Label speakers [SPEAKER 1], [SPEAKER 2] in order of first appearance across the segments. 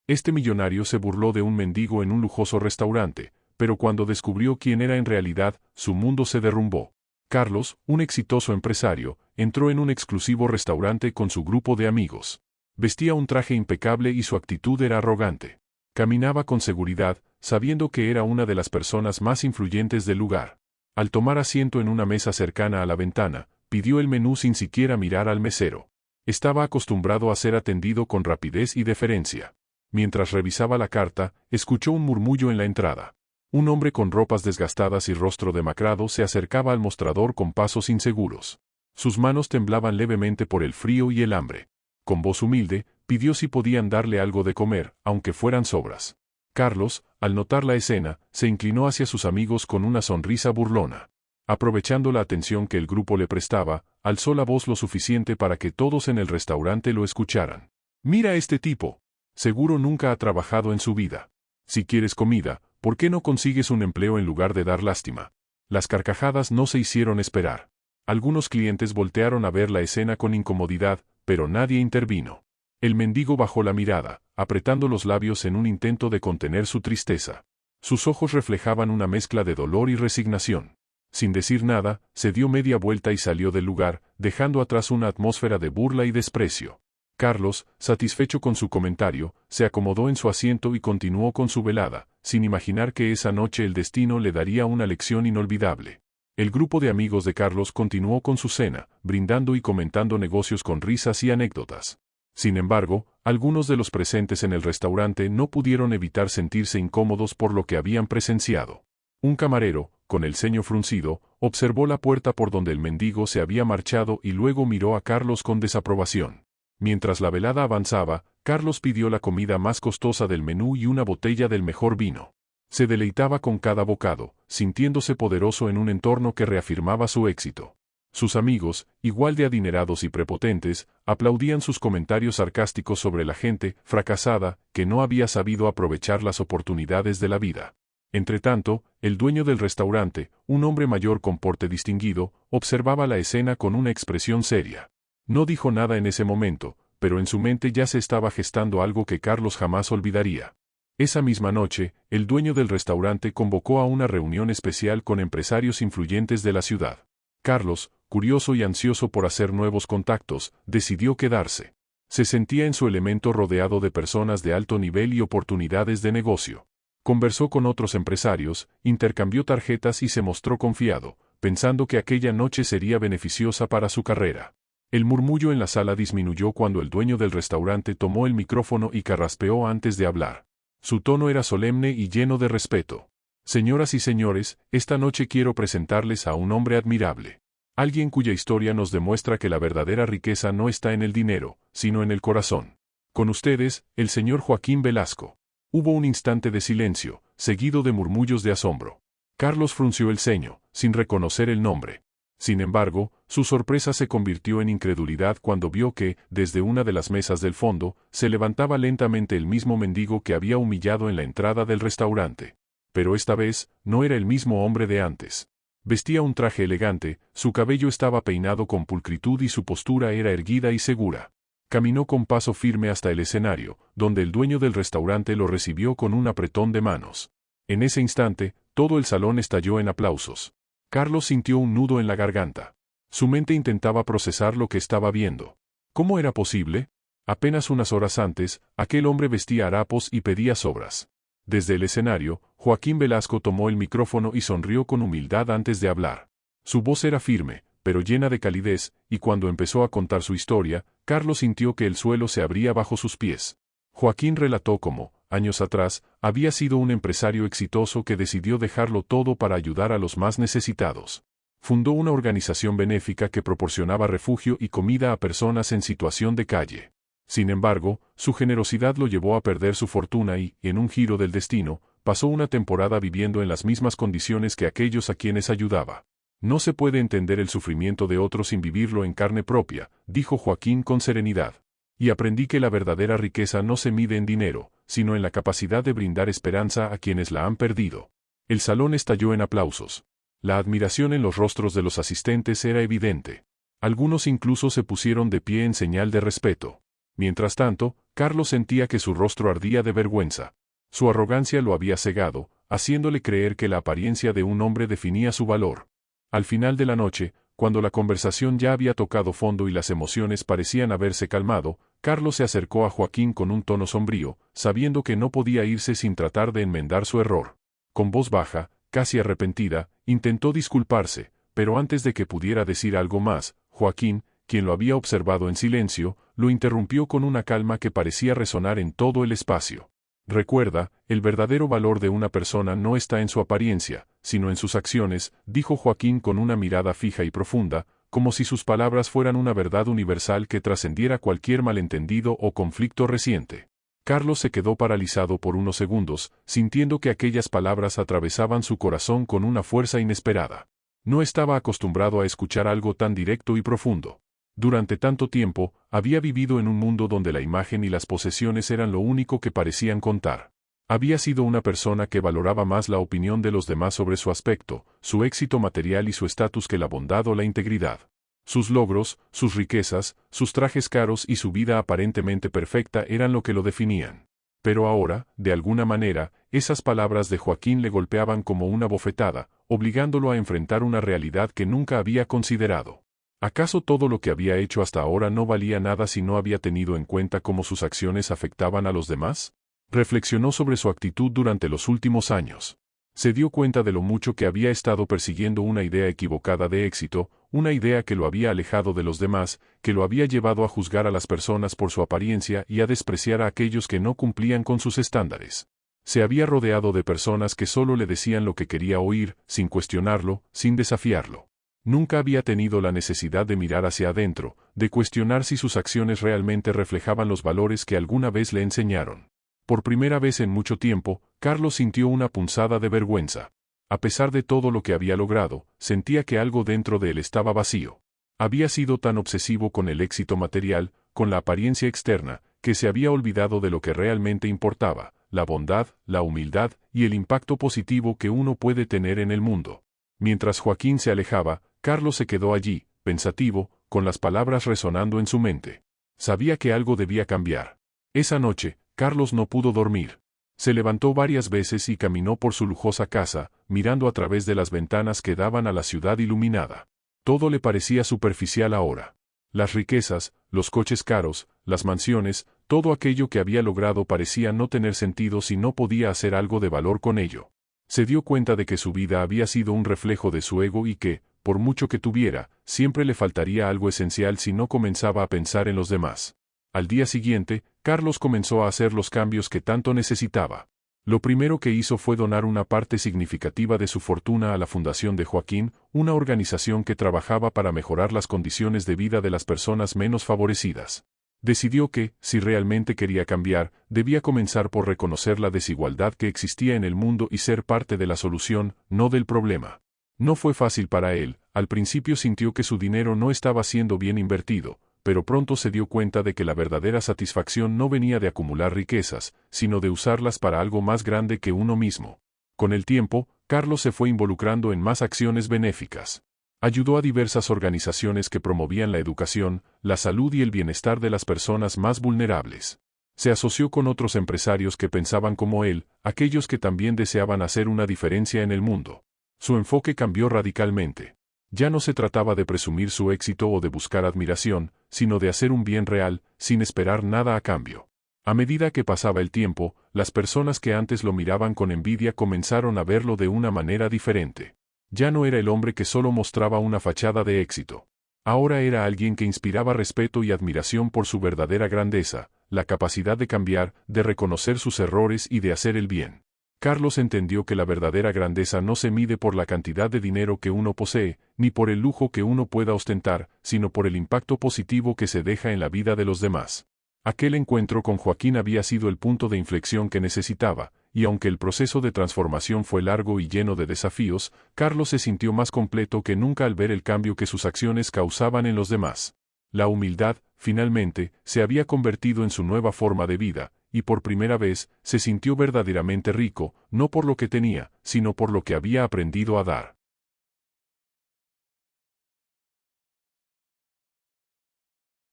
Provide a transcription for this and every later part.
[SPEAKER 1] Este millonario se burló de un mendigo en un lujoso restaurante, pero cuando descubrió quién era en realidad, su mundo se derrumbó. Carlos, un exitoso empresario, entró en un exclusivo restaurante con su grupo de amigos. Vestía un traje impecable y su actitud era arrogante. Caminaba con seguridad, sabiendo que era una de las personas más influyentes del lugar. Al tomar asiento en una mesa cercana a la ventana, pidió el menú sin siquiera mirar al mesero. Estaba acostumbrado a ser atendido con rapidez y deferencia. Mientras revisaba la carta, escuchó un murmullo en la entrada. Un hombre con ropas desgastadas y rostro demacrado se acercaba al mostrador con pasos inseguros. Sus manos temblaban levemente por el frío y el hambre. Con voz humilde, pidió si podían darle algo de comer, aunque fueran sobras. Carlos, al notar la escena, se inclinó hacia sus amigos con una sonrisa burlona. Aprovechando la atención que el grupo le prestaba, alzó la voz lo suficiente para que todos en el restaurante lo escucharan. «Mira a este tipo. Seguro nunca ha trabajado en su vida. Si quieres comida, ¿por qué no consigues un empleo en lugar de dar lástima?» Las carcajadas no se hicieron esperar. Algunos clientes voltearon a ver la escena con incomodidad, pero nadie intervino. El mendigo bajó la mirada, apretando los labios en un intento de contener su tristeza. Sus ojos reflejaban una mezcla de dolor y resignación. Sin decir nada, se dio media vuelta y salió del lugar, dejando atrás una atmósfera de burla y desprecio. Carlos, satisfecho con su comentario, se acomodó en su asiento y continuó con su velada, sin imaginar que esa noche el destino le daría una lección inolvidable. El grupo de amigos de Carlos continuó con su cena, brindando y comentando negocios con risas y anécdotas. Sin embargo, algunos de los presentes en el restaurante no pudieron evitar sentirse incómodos por lo que habían presenciado. Un camarero, con el ceño fruncido, observó la puerta por donde el mendigo se había marchado y luego miró a Carlos con desaprobación. Mientras la velada avanzaba, Carlos pidió la comida más costosa del menú y una botella del mejor vino. Se deleitaba con cada bocado, sintiéndose poderoso en un entorno que reafirmaba su éxito. Sus amigos, igual de adinerados y prepotentes, aplaudían sus comentarios sarcásticos sobre la gente fracasada que no había sabido aprovechar las oportunidades de la vida. Entretanto, el dueño del restaurante, un hombre mayor con porte distinguido, observaba la escena con una expresión seria. No dijo nada en ese momento, pero en su mente ya se estaba gestando algo que Carlos jamás olvidaría. Esa misma noche, el dueño del restaurante convocó a una reunión especial con empresarios influyentes de la ciudad. Carlos, curioso y ansioso por hacer nuevos contactos, decidió quedarse. Se sentía en su elemento rodeado de personas de alto nivel y oportunidades de negocio. Conversó con otros empresarios, intercambió tarjetas y se mostró confiado, pensando que aquella noche sería beneficiosa para su carrera. El murmullo en la sala disminuyó cuando el dueño del restaurante tomó el micrófono y carraspeó antes de hablar. Su tono era solemne y lleno de respeto. «Señoras y señores, esta noche quiero presentarles a un hombre admirable. Alguien cuya historia nos demuestra que la verdadera riqueza no está en el dinero, sino en el corazón. Con ustedes, el señor Joaquín Velasco». Hubo un instante de silencio, seguido de murmullos de asombro. Carlos frunció el ceño, sin reconocer el nombre. Sin embargo, su sorpresa se convirtió en incredulidad cuando vio que, desde una de las mesas del fondo, se levantaba lentamente el mismo mendigo que había humillado en la entrada del restaurante. Pero esta vez, no era el mismo hombre de antes. Vestía un traje elegante, su cabello estaba peinado con pulcritud y su postura era erguida y segura. Caminó con paso firme hasta el escenario, donde el dueño del restaurante lo recibió con un apretón de manos. En ese instante, todo el salón estalló en aplausos. Carlos sintió un nudo en la garganta. Su mente intentaba procesar lo que estaba viendo. ¿Cómo era posible? Apenas unas horas antes, aquel hombre vestía harapos y pedía sobras. Desde el escenario, Joaquín Velasco tomó el micrófono y sonrió con humildad antes de hablar. Su voz era firme, pero llena de calidez, y cuando empezó a contar su historia, Carlos sintió que el suelo se abría bajo sus pies. Joaquín relató cómo, años atrás, había sido un empresario exitoso que decidió dejarlo todo para ayudar a los más necesitados. Fundó una organización benéfica que proporcionaba refugio y comida a personas en situación de calle. Sin embargo, su generosidad lo llevó a perder su fortuna y, en un giro del destino, pasó una temporada viviendo en las mismas condiciones que aquellos a quienes ayudaba. «No se puede entender el sufrimiento de otros sin vivirlo en carne propia», dijo Joaquín con serenidad. «Y aprendí que la verdadera riqueza no se mide en dinero, sino en la capacidad de brindar esperanza a quienes la han perdido». El salón estalló en aplausos. La admiración en los rostros de los asistentes era evidente. Algunos incluso se pusieron de pie en señal de respeto. Mientras tanto, Carlos sentía que su rostro ardía de vergüenza. Su arrogancia lo había cegado, haciéndole creer que la apariencia de un hombre definía su valor. Al final de la noche, cuando la conversación ya había tocado fondo y las emociones parecían haberse calmado, Carlos se acercó a Joaquín con un tono sombrío, sabiendo que no podía irse sin tratar de enmendar su error. Con voz baja, casi arrepentida, intentó disculparse, pero antes de que pudiera decir algo más, Joaquín, quien lo había observado en silencio, lo interrumpió con una calma que parecía resonar en todo el espacio. Recuerda, el verdadero valor de una persona no está en su apariencia, sino en sus acciones, dijo Joaquín con una mirada fija y profunda, como si sus palabras fueran una verdad universal que trascendiera cualquier malentendido o conflicto reciente. Carlos se quedó paralizado por unos segundos, sintiendo que aquellas palabras atravesaban su corazón con una fuerza inesperada. No estaba acostumbrado a escuchar algo tan directo y profundo. Durante tanto tiempo, había vivido en un mundo donde la imagen y las posesiones eran lo único que parecían contar. Había sido una persona que valoraba más la opinión de los demás sobre su aspecto, su éxito material y su estatus que la bondad o la integridad. Sus logros, sus riquezas, sus trajes caros y su vida aparentemente perfecta eran lo que lo definían. Pero ahora, de alguna manera, esas palabras de Joaquín le golpeaban como una bofetada, obligándolo a enfrentar una realidad que nunca había considerado. ¿Acaso todo lo que había hecho hasta ahora no valía nada si no había tenido en cuenta cómo sus acciones afectaban a los demás? Reflexionó sobre su actitud durante los últimos años. Se dio cuenta de lo mucho que había estado persiguiendo una idea equivocada de éxito, una idea que lo había alejado de los demás, que lo había llevado a juzgar a las personas por su apariencia y a despreciar a aquellos que no cumplían con sus estándares. Se había rodeado de personas que solo le decían lo que quería oír, sin cuestionarlo, sin desafiarlo. Nunca había tenido la necesidad de mirar hacia adentro, de cuestionar si sus acciones realmente reflejaban los valores que alguna vez le enseñaron. Por primera vez en mucho tiempo, Carlos sintió una punzada de vergüenza. A pesar de todo lo que había logrado, sentía que algo dentro de él estaba vacío. Había sido tan obsesivo con el éxito material, con la apariencia externa, que se había olvidado de lo que realmente importaba, la bondad, la humildad y el impacto positivo que uno puede tener en el mundo. Mientras Joaquín se alejaba, Carlos se quedó allí, pensativo, con las palabras resonando en su mente. Sabía que algo debía cambiar. Esa noche, Carlos no pudo dormir. Se levantó varias veces y caminó por su lujosa casa, mirando a través de las ventanas que daban a la ciudad iluminada. Todo le parecía superficial ahora. Las riquezas, los coches caros, las mansiones, todo aquello que había logrado parecía no tener sentido si no podía hacer algo de valor con ello. Se dio cuenta de que su vida había sido un reflejo de su ego y que, por mucho que tuviera, siempre le faltaría algo esencial si no comenzaba a pensar en los demás. Al día siguiente, Carlos comenzó a hacer los cambios que tanto necesitaba. Lo primero que hizo fue donar una parte significativa de su fortuna a la Fundación de Joaquín, una organización que trabajaba para mejorar las condiciones de vida de las personas menos favorecidas. Decidió que, si realmente quería cambiar, debía comenzar por reconocer la desigualdad que existía en el mundo y ser parte de la solución, no del problema. No fue fácil para él, al principio sintió que su dinero no estaba siendo bien invertido, pero pronto se dio cuenta de que la verdadera satisfacción no venía de acumular riquezas, sino de usarlas para algo más grande que uno mismo. Con el tiempo, Carlos se fue involucrando en más acciones benéficas. Ayudó a diversas organizaciones que promovían la educación, la salud y el bienestar de las personas más vulnerables. Se asoció con otros empresarios que pensaban como él, aquellos que también deseaban hacer una diferencia en el mundo. Su enfoque cambió radicalmente. Ya no se trataba de presumir su éxito o de buscar admiración, sino de hacer un bien real, sin esperar nada a cambio. A medida que pasaba el tiempo, las personas que antes lo miraban con envidia comenzaron a verlo de una manera diferente. Ya no era el hombre que solo mostraba una fachada de éxito. Ahora era alguien que inspiraba respeto y admiración por su verdadera grandeza, la capacidad de cambiar, de reconocer sus errores y de hacer el bien. Carlos entendió que la verdadera grandeza no se mide por la cantidad de dinero que uno posee, ni por el lujo que uno pueda ostentar, sino por el impacto positivo que se deja en la vida de los demás. Aquel encuentro con Joaquín había sido el punto de inflexión que necesitaba, y aunque el proceso de transformación fue largo y lleno de desafíos, Carlos se sintió más completo que nunca al ver el cambio que sus acciones causaban en los demás. La humildad, finalmente, se había convertido en su nueva forma de vida, y por primera vez, se sintió verdaderamente rico, no por lo que tenía, sino por lo que había aprendido a dar.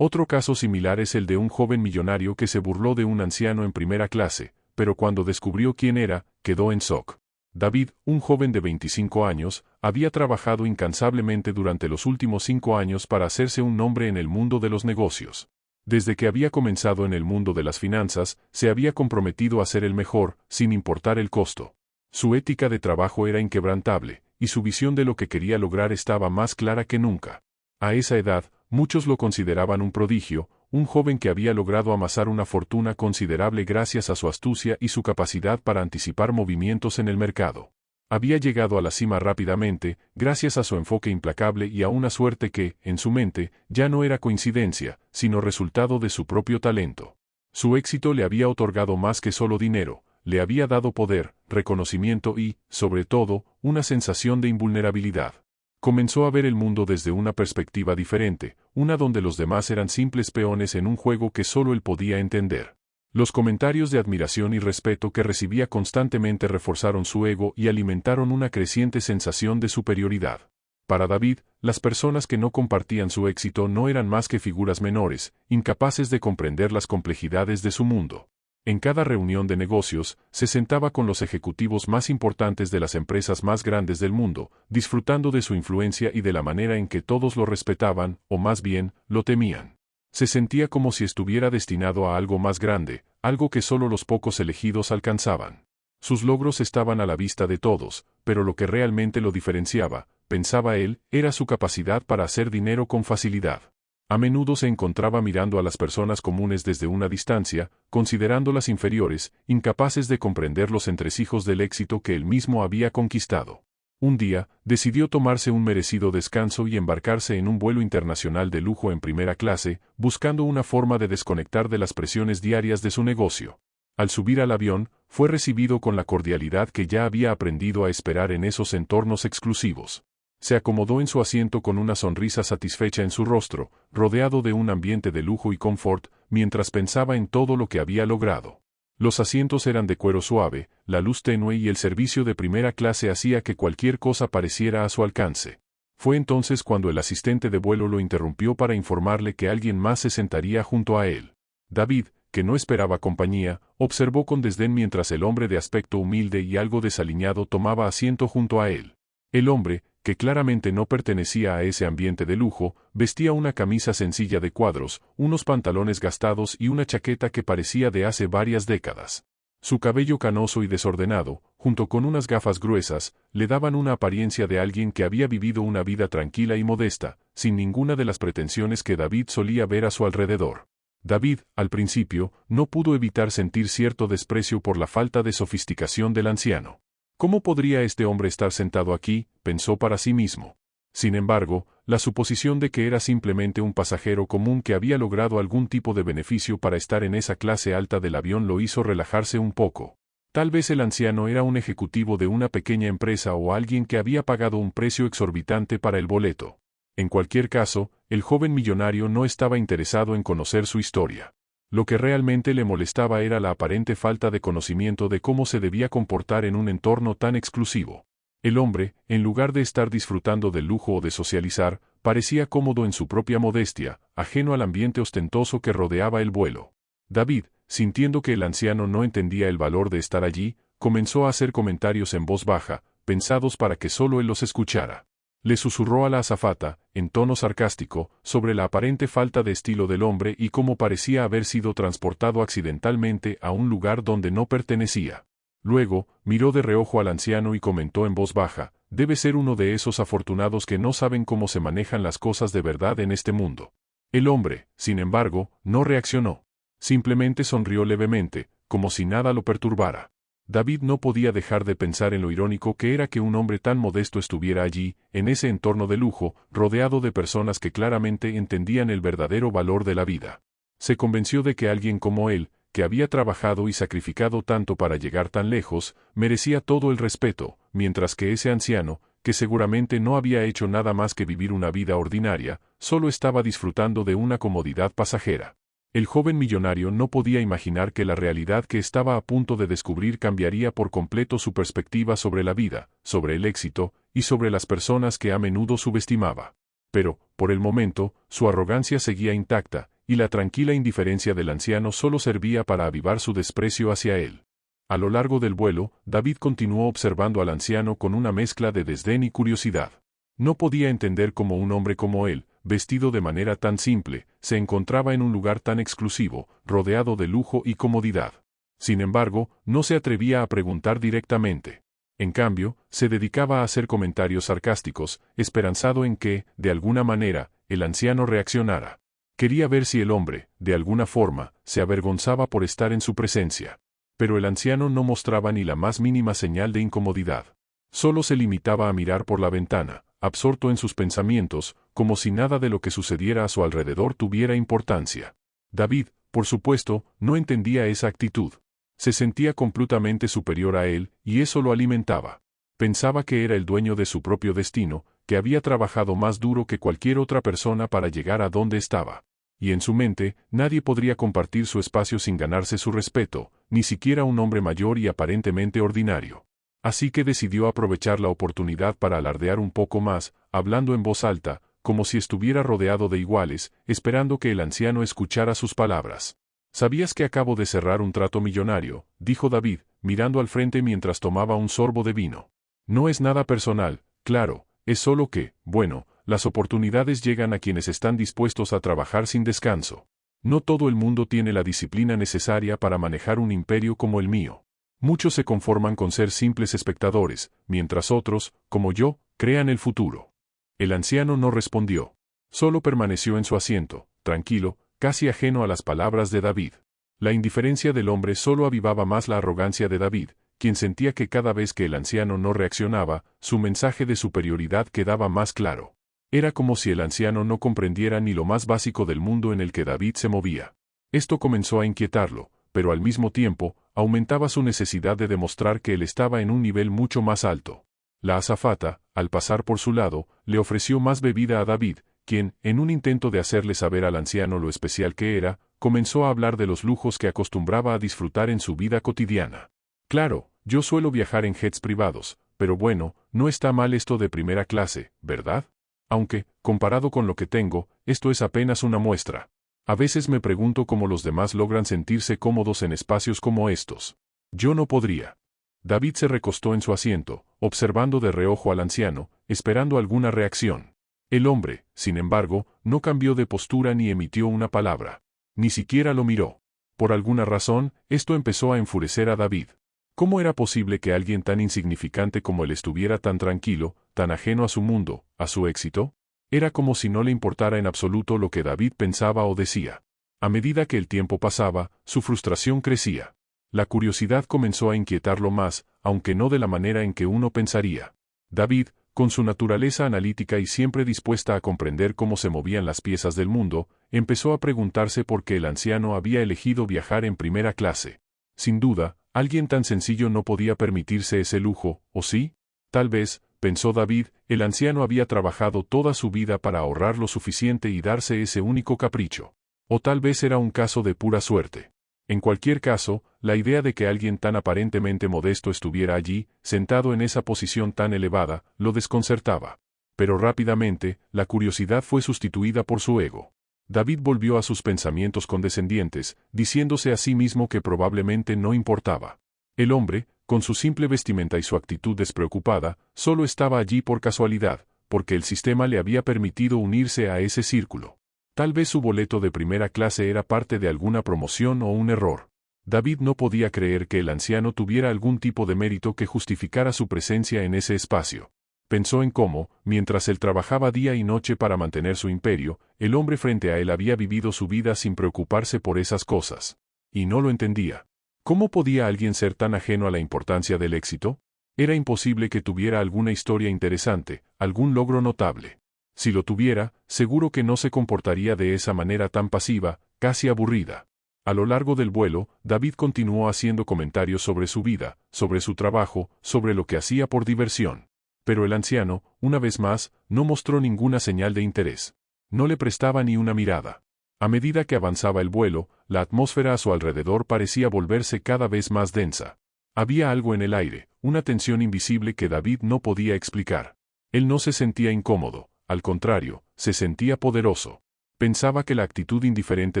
[SPEAKER 1] Otro caso similar es el de un joven millonario que se burló de un anciano en primera clase, pero cuando descubrió quién era, quedó en shock. David, un joven de 25 años, había trabajado incansablemente durante los últimos 5 años para hacerse un nombre en el mundo de los negocios. Desde que había comenzado en el mundo de las finanzas, se había comprometido a ser el mejor, sin importar el costo. Su ética de trabajo era inquebrantable, y su visión de lo que quería lograr estaba más clara que nunca. A esa edad, muchos lo consideraban un prodigio, un joven que había logrado amasar una fortuna considerable gracias a su astucia y su capacidad para anticipar movimientos en el mercado. Había llegado a la cima rápidamente, gracias a su enfoque implacable y a una suerte que, en su mente, ya no era coincidencia, sino resultado de su propio talento. Su éxito le había otorgado más que solo dinero, le había dado poder, reconocimiento y, sobre todo, una sensación de invulnerabilidad. Comenzó a ver el mundo desde una perspectiva diferente, una donde los demás eran simples peones en un juego que solo él podía entender. Los comentarios de admiración y respeto que recibía constantemente reforzaron su ego y alimentaron una creciente sensación de superioridad. Para David, las personas que no compartían su éxito no eran más que figuras menores, incapaces de comprender las complejidades de su mundo. En cada reunión de negocios, se sentaba con los ejecutivos más importantes de las empresas más grandes del mundo, disfrutando de su influencia y de la manera en que todos lo respetaban, o más bien, lo temían. Se sentía como si estuviera destinado a algo más grande, algo que solo los pocos elegidos alcanzaban. Sus logros estaban a la vista de todos, pero lo que realmente lo diferenciaba, pensaba él, era su capacidad para hacer dinero con facilidad. A menudo se encontraba mirando a las personas comunes desde una distancia, considerándolas inferiores, incapaces de comprender los entresijos del éxito que él mismo había conquistado. Un día, decidió tomarse un merecido descanso y embarcarse en un vuelo internacional de lujo en primera clase, buscando una forma de desconectar de las presiones diarias de su negocio. Al subir al avión, fue recibido con la cordialidad que ya había aprendido a esperar en esos entornos exclusivos. Se acomodó en su asiento con una sonrisa satisfecha en su rostro, rodeado de un ambiente de lujo y confort, mientras pensaba en todo lo que había logrado. Los asientos eran de cuero suave, la luz tenue y el servicio de primera clase hacía que cualquier cosa pareciera a su alcance. Fue entonces cuando el asistente de vuelo lo interrumpió para informarle que alguien más se sentaría junto a él. David, que no esperaba compañía, observó con desdén mientras el hombre de aspecto humilde y algo desaliñado tomaba asiento junto a él. El hombre, que claramente no pertenecía a ese ambiente de lujo, vestía una camisa sencilla de cuadros, unos pantalones gastados y una chaqueta que parecía de hace varias décadas. Su cabello canoso y desordenado, junto con unas gafas gruesas, le daban una apariencia de alguien que había vivido una vida tranquila y modesta, sin ninguna de las pretensiones que David solía ver a su alrededor. David, al principio, no pudo evitar sentir cierto desprecio por la falta de sofisticación del anciano. ¿Cómo podría este hombre estar sentado aquí?, pensó para sí mismo. Sin embargo, la suposición de que era simplemente un pasajero común que había logrado algún tipo de beneficio para estar en esa clase alta del avión lo hizo relajarse un poco. Tal vez el anciano era un ejecutivo de una pequeña empresa o alguien que había pagado un precio exorbitante para el boleto. En cualquier caso, el joven millonario no estaba interesado en conocer su historia. Lo que realmente le molestaba era la aparente falta de conocimiento de cómo se debía comportar en un entorno tan exclusivo. El hombre, en lugar de estar disfrutando del lujo o de socializar, parecía cómodo en su propia modestia, ajeno al ambiente ostentoso que rodeaba el vuelo. David, sintiendo que el anciano no entendía el valor de estar allí, comenzó a hacer comentarios en voz baja, pensados para que solo él los escuchara. Le susurró a la azafata, en tono sarcástico, sobre la aparente falta de estilo del hombre y cómo parecía haber sido transportado accidentalmente a un lugar donde no pertenecía. Luego, miró de reojo al anciano y comentó en voz baja, debe ser uno de esos afortunados que no saben cómo se manejan las cosas de verdad en este mundo. El hombre, sin embargo, no reaccionó. Simplemente sonrió levemente, como si nada lo perturbara. David no podía dejar de pensar en lo irónico que era que un hombre tan modesto estuviera allí, en ese entorno de lujo, rodeado de personas que claramente entendían el verdadero valor de la vida. Se convenció de que alguien como él, que había trabajado y sacrificado tanto para llegar tan lejos, merecía todo el respeto, mientras que ese anciano, que seguramente no había hecho nada más que vivir una vida ordinaria, solo estaba disfrutando de una comodidad pasajera. El joven millonario no podía imaginar que la realidad que estaba a punto de descubrir cambiaría por completo su perspectiva sobre la vida, sobre el éxito, y sobre las personas que a menudo subestimaba. Pero, por el momento, su arrogancia seguía intacta, y la tranquila indiferencia del anciano solo servía para avivar su desprecio hacia él. A lo largo del vuelo, David continuó observando al anciano con una mezcla de desdén y curiosidad. No podía entender cómo un hombre como él, vestido de manera tan simple, se encontraba en un lugar tan exclusivo, rodeado de lujo y comodidad. Sin embargo, no se atrevía a preguntar directamente. En cambio, se dedicaba a hacer comentarios sarcásticos, esperanzado en que, de alguna manera, el anciano reaccionara. Quería ver si el hombre, de alguna forma, se avergonzaba por estar en su presencia. Pero el anciano no mostraba ni la más mínima señal de incomodidad. Solo se limitaba a mirar por la ventana, absorto en sus pensamientos, como si nada de lo que sucediera a su alrededor tuviera importancia. David, por supuesto, no entendía esa actitud. Se sentía completamente superior a él, y eso lo alimentaba. Pensaba que era el dueño de su propio destino, que había trabajado más duro que cualquier otra persona para llegar a donde estaba. Y en su mente, nadie podría compartir su espacio sin ganarse su respeto, ni siquiera un hombre mayor y aparentemente ordinario. Así que decidió aprovechar la oportunidad para alardear un poco más, hablando en voz alta, como si estuviera rodeado de iguales, esperando que el anciano escuchara sus palabras. «¿Sabías que acabo de cerrar un trato millonario?», dijo David, mirando al frente mientras tomaba un sorbo de vino. «No es nada personal, claro, es solo que, bueno, las oportunidades llegan a quienes están dispuestos a trabajar sin descanso. No todo el mundo tiene la disciplina necesaria para manejar un imperio como el mío. Muchos se conforman con ser simples espectadores, mientras otros, como yo, crean el futuro». El anciano no respondió. Solo permaneció en su asiento, tranquilo, casi ajeno a las palabras de David. La indiferencia del hombre solo avivaba más la arrogancia de David, quien sentía que cada vez que el anciano no reaccionaba, su mensaje de superioridad quedaba más claro. Era como si el anciano no comprendiera ni lo más básico del mundo en el que David se movía. Esto comenzó a inquietarlo, pero al mismo tiempo, aumentaba su necesidad de demostrar que él estaba en un nivel mucho más alto. La azafata, al pasar por su lado, le ofreció más bebida a David, quien, en un intento de hacerle saber al anciano lo especial que era, comenzó a hablar de los lujos que acostumbraba a disfrutar en su vida cotidiana. «Claro, yo suelo viajar en jets privados, pero bueno, no está mal esto de primera clase, ¿verdad? Aunque, comparado con lo que tengo, esto es apenas una muestra. A veces me pregunto cómo los demás logran sentirse cómodos en espacios como estos. Yo no podría». David se recostó en su asiento, observando de reojo al anciano, esperando alguna reacción. El hombre, sin embargo, no cambió de postura ni emitió una palabra. Ni siquiera lo miró. Por alguna razón, esto empezó a enfurecer a David. ¿Cómo era posible que alguien tan insignificante como él estuviera tan tranquilo, tan ajeno a su mundo, a su éxito? Era como si no le importara en absoluto lo que David pensaba o decía. A medida que el tiempo pasaba, su frustración crecía. La curiosidad comenzó a inquietarlo más, aunque no de la manera en que uno pensaría. David, con su naturaleza analítica y siempre dispuesta a comprender cómo se movían las piezas del mundo, empezó a preguntarse por qué el anciano había elegido viajar en primera clase. Sin duda, alguien tan sencillo no podía permitirse ese lujo, ¿o sí? Tal vez, pensó David, el anciano había trabajado toda su vida para ahorrar lo suficiente y darse ese único capricho. O tal vez era un caso de pura suerte. En cualquier caso, la idea de que alguien tan aparentemente modesto estuviera allí, sentado en esa posición tan elevada, lo desconcertaba. Pero rápidamente, la curiosidad fue sustituida por su ego. David volvió a sus pensamientos condescendientes, diciéndose a sí mismo que probablemente no importaba. El hombre, con su simple vestimenta y su actitud despreocupada, solo estaba allí por casualidad, porque el sistema le había permitido unirse a ese círculo. Tal vez su boleto de primera clase era parte de alguna promoción o un error. David no podía creer que el anciano tuviera algún tipo de mérito que justificara su presencia en ese espacio. Pensó en cómo, mientras él trabajaba día y noche para mantener su imperio, el hombre frente a él había vivido su vida sin preocuparse por esas cosas. Y no lo entendía. ¿Cómo podía alguien ser tan ajeno a la importancia del éxito? Era imposible que tuviera alguna historia interesante, algún logro notable. Si lo tuviera, seguro que no se comportaría de esa manera tan pasiva, casi aburrida. A lo largo del vuelo, David continuó haciendo comentarios sobre su vida, sobre su trabajo, sobre lo que hacía por diversión. Pero el anciano, una vez más, no mostró ninguna señal de interés. No le prestaba ni una mirada. A medida que avanzaba el vuelo, la atmósfera a su alrededor parecía volverse cada vez más densa. Había algo en el aire, una tensión invisible que David no podía explicar. Él no se sentía incómodo. Al contrario, se sentía poderoso. Pensaba que la actitud indiferente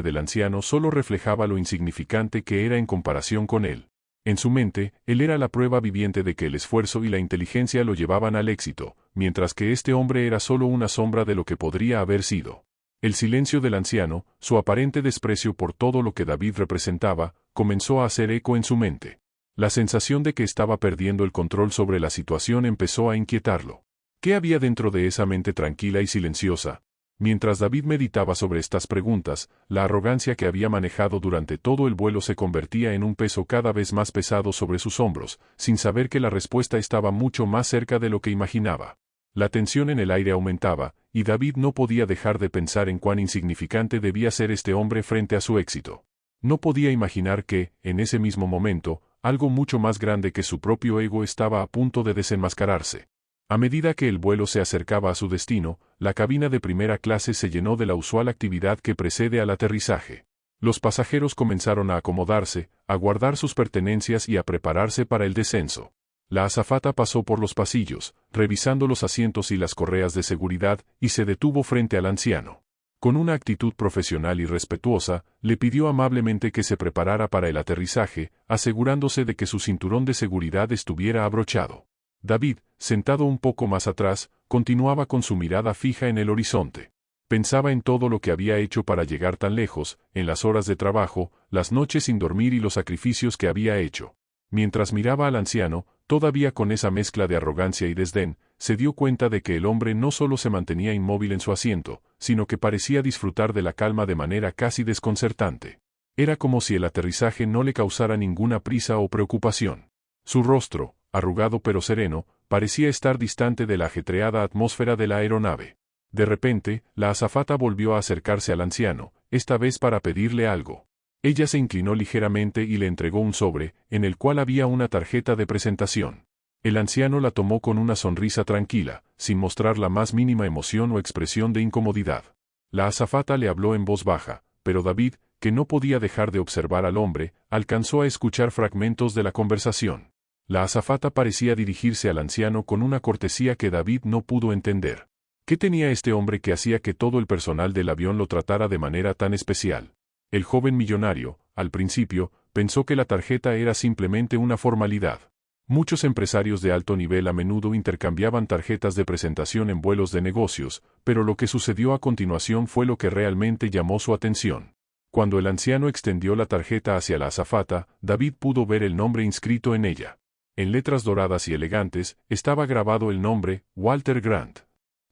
[SPEAKER 1] del anciano solo reflejaba lo insignificante que era en comparación con él. En su mente, él era la prueba viviente de que el esfuerzo y la inteligencia lo llevaban al éxito, mientras que este hombre era solo una sombra de lo que podría haber sido. El silencio del anciano, su aparente desprecio por todo lo que David representaba, comenzó a hacer eco en su mente. La sensación de que estaba perdiendo el control sobre la situación empezó a inquietarlo. ¿Qué había dentro de esa mente tranquila y silenciosa? Mientras David meditaba sobre estas preguntas, la arrogancia que había manejado durante todo el vuelo se convertía en un peso cada vez más pesado sobre sus hombros, sin saber que la respuesta estaba mucho más cerca de lo que imaginaba. La tensión en el aire aumentaba, y David no podía dejar de pensar en cuán insignificante debía ser este hombre frente a su éxito. No podía imaginar que, en ese mismo momento, algo mucho más grande que su propio ego estaba a punto de desenmascararse. A medida que el vuelo se acercaba a su destino, la cabina de primera clase se llenó de la usual actividad que precede al aterrizaje. Los pasajeros comenzaron a acomodarse, a guardar sus pertenencias y a prepararse para el descenso. La azafata pasó por los pasillos, revisando los asientos y las correas de seguridad, y se detuvo frente al anciano. Con una actitud profesional y respetuosa, le pidió amablemente que se preparara para el aterrizaje, asegurándose de que su cinturón de seguridad estuviera abrochado. David, sentado un poco más atrás, continuaba con su mirada fija en el horizonte. Pensaba en todo lo que había hecho para llegar tan lejos, en las horas de trabajo, las noches sin dormir y los sacrificios que había hecho. Mientras miraba al anciano, todavía con esa mezcla de arrogancia y desdén, se dio cuenta de que el hombre no solo se mantenía inmóvil en su asiento, sino que parecía disfrutar de la calma de manera casi desconcertante. Era como si el aterrizaje no le causara ninguna prisa o preocupación. Su rostro, arrugado pero sereno, parecía estar distante de la ajetreada atmósfera de la aeronave. De repente, la azafata volvió a acercarse al anciano, esta vez para pedirle algo. Ella se inclinó ligeramente y le entregó un sobre, en el cual había una tarjeta de presentación. El anciano la tomó con una sonrisa tranquila, sin mostrar la más mínima emoción o expresión de incomodidad. La azafata le habló en voz baja, pero David, que no podía dejar de observar al hombre, alcanzó a escuchar fragmentos de la conversación. La azafata parecía dirigirse al anciano con una cortesía que David no pudo entender. ¿Qué tenía este hombre que hacía que todo el personal del avión lo tratara de manera tan especial? El joven millonario, al principio, pensó que la tarjeta era simplemente una formalidad. Muchos empresarios de alto nivel a menudo intercambiaban tarjetas de presentación en vuelos de negocios, pero lo que sucedió a continuación fue lo que realmente llamó su atención. Cuando el anciano extendió la tarjeta hacia la azafata, David pudo ver el nombre inscrito en ella. En letras doradas y elegantes, estaba grabado el nombre, Walter Grant.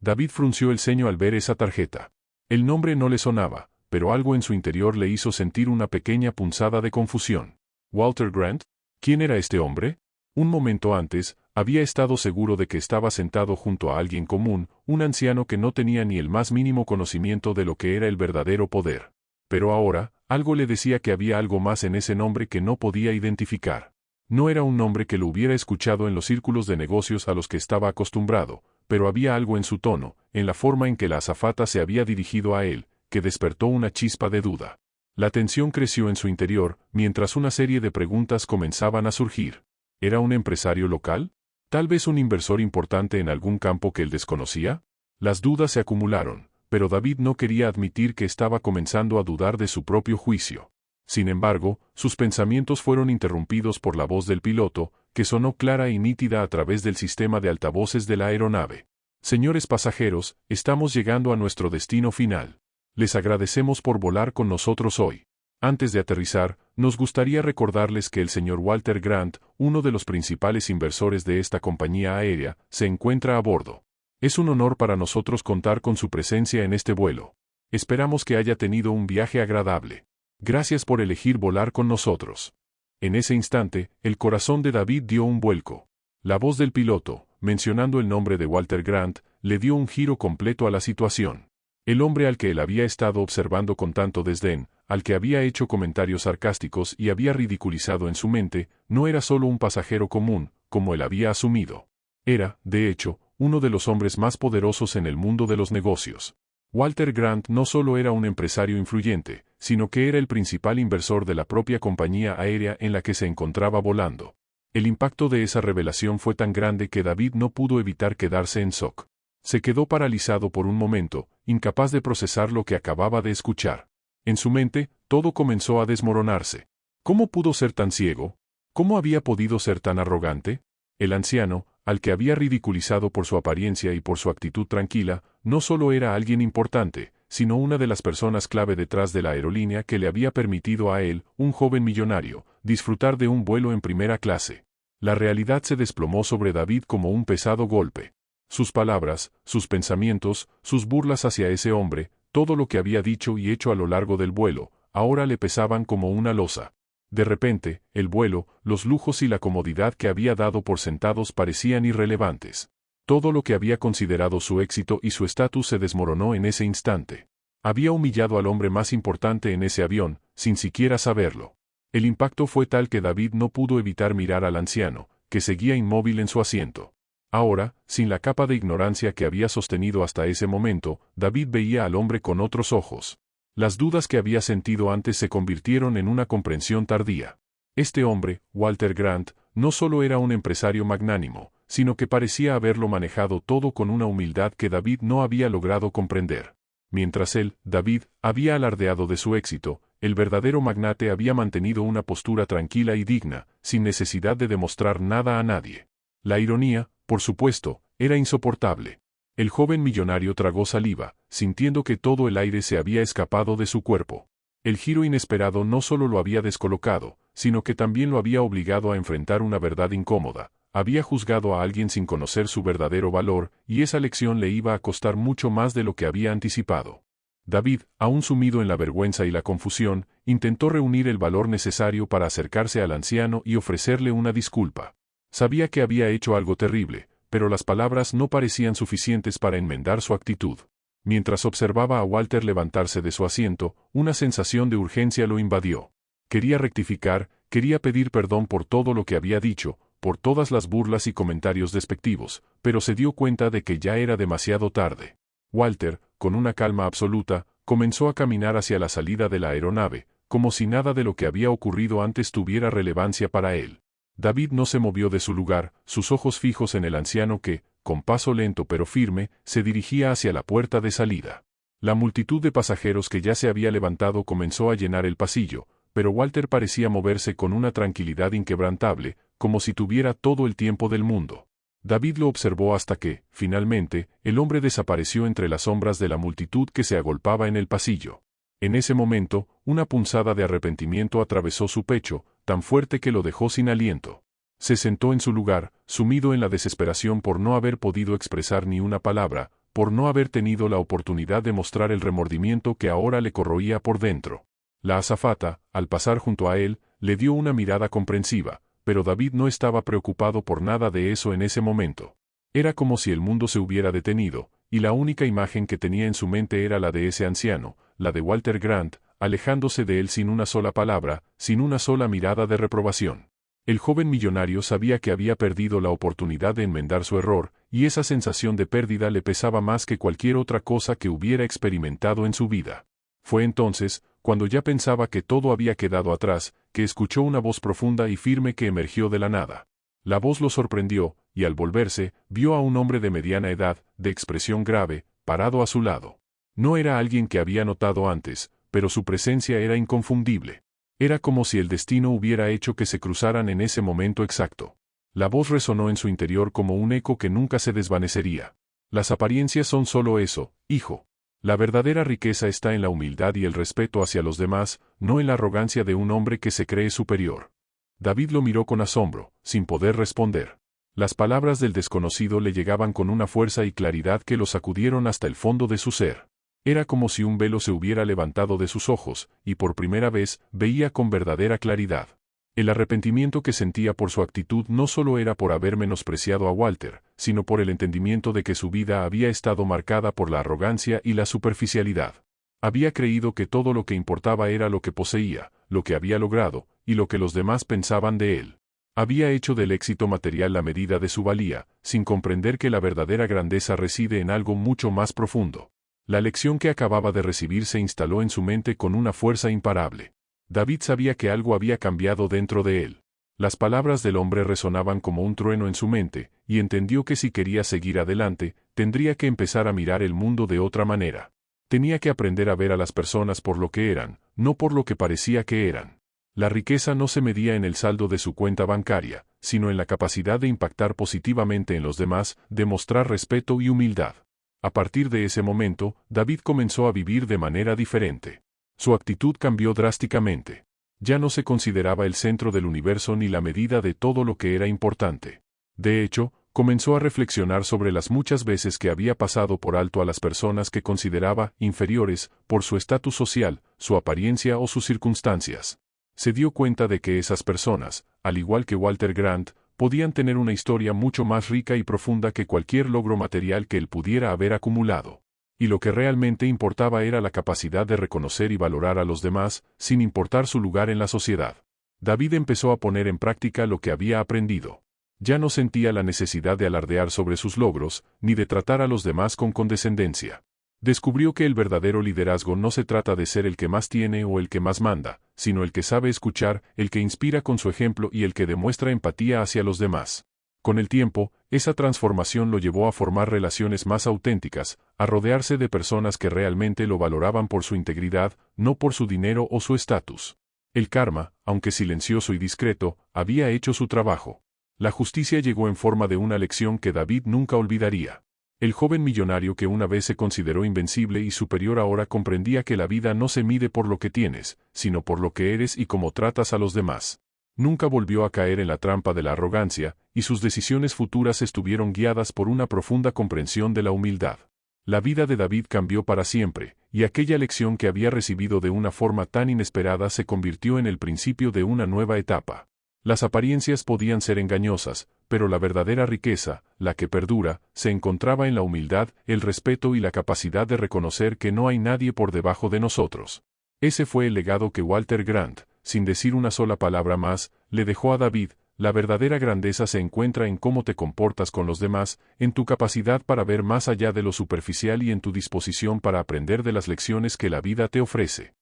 [SPEAKER 1] David frunció el ceño al ver esa tarjeta. El nombre no le sonaba, pero algo en su interior le hizo sentir una pequeña punzada de confusión. ¿Walter Grant? ¿Quién era este hombre? Un momento antes, había estado seguro de que estaba sentado junto a alguien común, un anciano que no tenía ni el más mínimo conocimiento de lo que era el verdadero poder. Pero ahora, algo le decía que había algo más en ese nombre que no podía identificar. No era un nombre que lo hubiera escuchado en los círculos de negocios a los que estaba acostumbrado, pero había algo en su tono, en la forma en que la azafata se había dirigido a él, que despertó una chispa de duda. La tensión creció en su interior, mientras una serie de preguntas comenzaban a surgir. ¿Era un empresario local? ¿Tal vez un inversor importante en algún campo que él desconocía? Las dudas se acumularon, pero David no quería admitir que estaba comenzando a dudar de su propio juicio. Sin embargo, sus pensamientos fueron interrumpidos por la voz del piloto, que sonó clara y nítida a través del sistema de altavoces de la aeronave. Señores pasajeros, estamos llegando a nuestro destino final. Les agradecemos por volar con nosotros hoy. Antes de aterrizar, nos gustaría recordarles que el señor Walter Grant, uno de los principales inversores de esta compañía aérea, se encuentra a bordo. Es un honor para nosotros contar con su presencia en este vuelo. Esperamos que haya tenido un viaje agradable. Gracias por elegir volar con nosotros. En ese instante, el corazón de David dio un vuelco. La voz del piloto, mencionando el nombre de Walter Grant, le dio un giro completo a la situación. El hombre al que él había estado observando con tanto desdén, al que había hecho comentarios sarcásticos y había ridiculizado en su mente, no era solo un pasajero común, como él había asumido. Era, de hecho, uno de los hombres más poderosos en el mundo de los negocios. Walter Grant no solo era un empresario influyente, sino que era el principal inversor de la propia compañía aérea en la que se encontraba volando. El impacto de esa revelación fue tan grande que David no pudo evitar quedarse en shock. Se quedó paralizado por un momento, incapaz de procesar lo que acababa de escuchar. En su mente, todo comenzó a desmoronarse. ¿Cómo pudo ser tan ciego? ¿Cómo había podido ser tan arrogante? El anciano, al que había ridiculizado por su apariencia y por su actitud tranquila, no solo era alguien importante, sino una de las personas clave detrás de la aerolínea que le había permitido a él, un joven millonario, disfrutar de un vuelo en primera clase. La realidad se desplomó sobre David como un pesado golpe. Sus palabras, sus pensamientos, sus burlas hacia ese hombre, todo lo que había dicho y hecho a lo largo del vuelo, ahora le pesaban como una losa. De repente, el vuelo, los lujos y la comodidad que había dado por sentados parecían irrelevantes. Todo lo que había considerado su éxito y su estatus se desmoronó en ese instante. Había humillado al hombre más importante en ese avión, sin siquiera saberlo. El impacto fue tal que David no pudo evitar mirar al anciano, que seguía inmóvil en su asiento. Ahora, sin la capa de ignorancia que había sostenido hasta ese momento, David veía al hombre con otros ojos. Las dudas que había sentido antes se convirtieron en una comprensión tardía. Este hombre, Walter Grant, no solo era un empresario magnánimo, sino que parecía haberlo manejado todo con una humildad que David no había logrado comprender. Mientras él, David, había alardeado de su éxito, el verdadero magnate había mantenido una postura tranquila y digna, sin necesidad de demostrar nada a nadie. La ironía, por supuesto, era insoportable. El joven millonario tragó saliva, sintiendo que todo el aire se había escapado de su cuerpo. El giro inesperado no solo lo había descolocado, sino que también lo había obligado a enfrentar una verdad incómoda. Había juzgado a alguien sin conocer su verdadero valor, y esa lección le iba a costar mucho más de lo que había anticipado. David, aún sumido en la vergüenza y la confusión, intentó reunir el valor necesario para acercarse al anciano y ofrecerle una disculpa. Sabía que había hecho algo terrible, pero las palabras no parecían suficientes para enmendar su actitud. Mientras observaba a Walter levantarse de su asiento, una sensación de urgencia lo invadió. Quería rectificar, quería pedir perdón por todo lo que había dicho, por todas las burlas y comentarios despectivos, pero se dio cuenta de que ya era demasiado tarde. Walter, con una calma absoluta, comenzó a caminar hacia la salida de la aeronave, como si nada de lo que había ocurrido antes tuviera relevancia para él. David no se movió de su lugar, sus ojos fijos en el anciano que, con paso lento pero firme, se dirigía hacia la puerta de salida. La multitud de pasajeros que ya se había levantado comenzó a llenar el pasillo, pero Walter parecía moverse con una tranquilidad inquebrantable, como si tuviera todo el tiempo del mundo. David lo observó hasta que, finalmente, el hombre desapareció entre las sombras de la multitud que se agolpaba en el pasillo. En ese momento, una punzada de arrepentimiento atravesó su pecho, tan fuerte que lo dejó sin aliento. Se sentó en su lugar, sumido en la desesperación por no haber podido expresar ni una palabra, por no haber tenido la oportunidad de mostrar el remordimiento que ahora le corroía por dentro. La azafata, al pasar junto a él, le dio una mirada comprensiva, pero David no estaba preocupado por nada de eso en ese momento. Era como si el mundo se hubiera detenido, y la única imagen que tenía en su mente era la de ese anciano, la de Walter Grant, alejándose de él sin una sola palabra, sin una sola mirada de reprobación. El joven millonario sabía que había perdido la oportunidad de enmendar su error, y esa sensación de pérdida le pesaba más que cualquier otra cosa que hubiera experimentado en su vida. Fue entonces, cuando ya pensaba que todo había quedado atrás, que escuchó una voz profunda y firme que emergió de la nada. La voz lo sorprendió, y al volverse, vio a un hombre de mediana edad, de expresión grave, parado a su lado. No era alguien que había notado antes, pero su presencia era inconfundible. Era como si el destino hubiera hecho que se cruzaran en ese momento exacto. La voz resonó en su interior como un eco que nunca se desvanecería. Las apariencias son solo eso, hijo. La verdadera riqueza está en la humildad y el respeto hacia los demás, no en la arrogancia de un hombre que se cree superior. David lo miró con asombro, sin poder responder. Las palabras del desconocido le llegaban con una fuerza y claridad que lo sacudieron hasta el fondo de su ser. Era como si un velo se hubiera levantado de sus ojos, y por primera vez, veía con verdadera claridad. El arrepentimiento que sentía por su actitud no solo era por haber menospreciado a Walter, sino por el entendimiento de que su vida había estado marcada por la arrogancia y la superficialidad. Había creído que todo lo que importaba era lo que poseía, lo que había logrado, y lo que los demás pensaban de él. Había hecho del éxito material la medida de su valía, sin comprender que la verdadera grandeza reside en algo mucho más profundo. La lección que acababa de recibir se instaló en su mente con una fuerza imparable. David sabía que algo había cambiado dentro de él. Las palabras del hombre resonaban como un trueno en su mente, y entendió que si quería seguir adelante, tendría que empezar a mirar el mundo de otra manera. Tenía que aprender a ver a las personas por lo que eran, no por lo que parecía que eran. La riqueza no se medía en el saldo de su cuenta bancaria, sino en la capacidad de impactar positivamente en los demás, de mostrar respeto y humildad. A partir de ese momento, David comenzó a vivir de manera diferente. Su actitud cambió drásticamente. Ya no se consideraba el centro del universo ni la medida de todo lo que era importante. De hecho, comenzó a reflexionar sobre las muchas veces que había pasado por alto a las personas que consideraba inferiores por su estatus social, su apariencia o sus circunstancias. Se dio cuenta de que esas personas, al igual que Walter Grant, podían tener una historia mucho más rica y profunda que cualquier logro material que él pudiera haber acumulado. Y lo que realmente importaba era la capacidad de reconocer y valorar a los demás, sin importar su lugar en la sociedad. David empezó a poner en práctica lo que había aprendido. Ya no sentía la necesidad de alardear sobre sus logros, ni de tratar a los demás con condescendencia. Descubrió que el verdadero liderazgo no se trata de ser el que más tiene o el que más manda, sino el que sabe escuchar, el que inspira con su ejemplo y el que demuestra empatía hacia los demás. Con el tiempo, esa transformación lo llevó a formar relaciones más auténticas, a rodearse de personas que realmente lo valoraban por su integridad, no por su dinero o su estatus. El karma, aunque silencioso y discreto, había hecho su trabajo. La justicia llegó en forma de una lección que David nunca olvidaría. El joven millonario que una vez se consideró invencible y superior ahora comprendía que la vida no se mide por lo que tienes, sino por lo que eres y cómo tratas a los demás. Nunca volvió a caer en la trampa de la arrogancia, y sus decisiones futuras estuvieron guiadas por una profunda comprensión de la humildad. La vida de David cambió para siempre, y aquella lección que había recibido de una forma tan inesperada se convirtió en el principio de una nueva etapa. Las apariencias podían ser engañosas, pero la verdadera riqueza, la que perdura, se encontraba en la humildad, el respeto y la capacidad de reconocer que no hay nadie por debajo de nosotros. Ese fue el legado que Walter Grant, sin decir una sola palabra más, le dejó a David. La verdadera grandeza se encuentra en cómo te comportas con los demás, en tu capacidad para ver más allá de lo superficial y en tu disposición para aprender de las lecciones que la vida te ofrece.